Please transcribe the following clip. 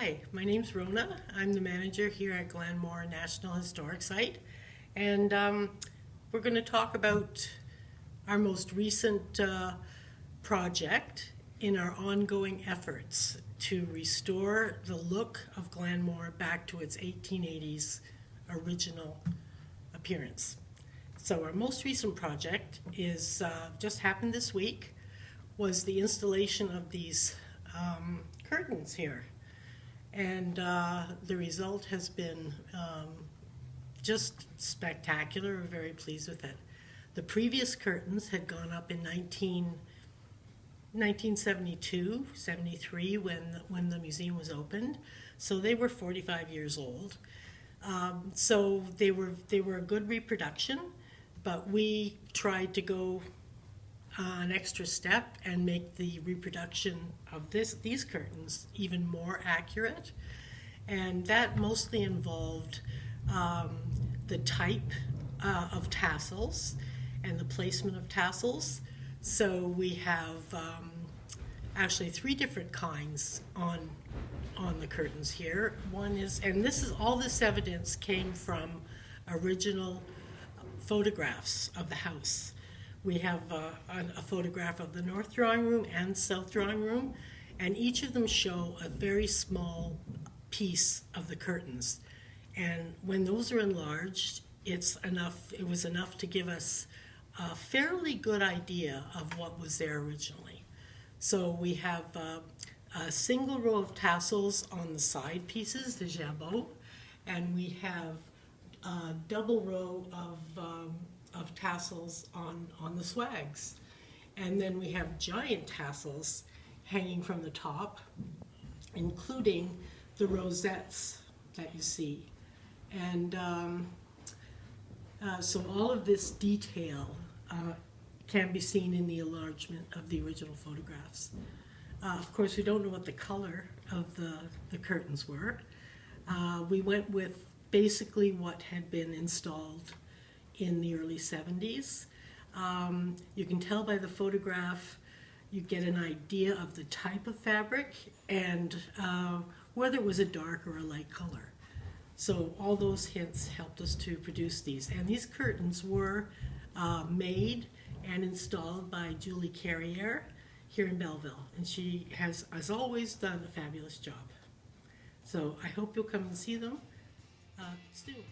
Hi, my name's Rona. I'm the manager here at Glanmore National Historic Site, and we're going to talk about our most recent project in our ongoing efforts to restore the look of Glanmore back to its 1880s original appearance. So our most recent project is just happened this week, was the installation of these curtains here. And the result has been just spectacular. We're very pleased with it. The previous curtains had gone up in 1972, 73 when the museum was opened. So they were 45 years old. So they were a good reproduction, but we tried to go an extra step and make the reproduction of these curtains even more accurate, and that mostly involved the type of tassels and the placement of tassels. So we have actually 3 different kinds on the curtains here. One is, and all this evidence came from original photographs of the house. We have a photograph of the north drawing room and south drawing room, and each of them show a very small piece of the curtains. And when those are enlarged, it was enough to give us a fairly good idea of what was there originally. So we have a single row of tassels on the side pieces, the jabot, and we have a double row of tassels on the swags. And then we have giant tassels hanging from the top, including the rosettes that you see. And so all of this detail can be seen in the enlargement of the original photographs. Of course, we don't know what the color of the curtains were. We went with basically what had been installed in the early 70s. You can tell by the photograph, you get an idea of the type of fabric and whether it was a dark or a light color. So all those hints helped us to produce these. And these curtains were made and installed by Julie Carriere here in Belleville. And she has, as always, done a fabulous job. So I hope you'll come and see them soon.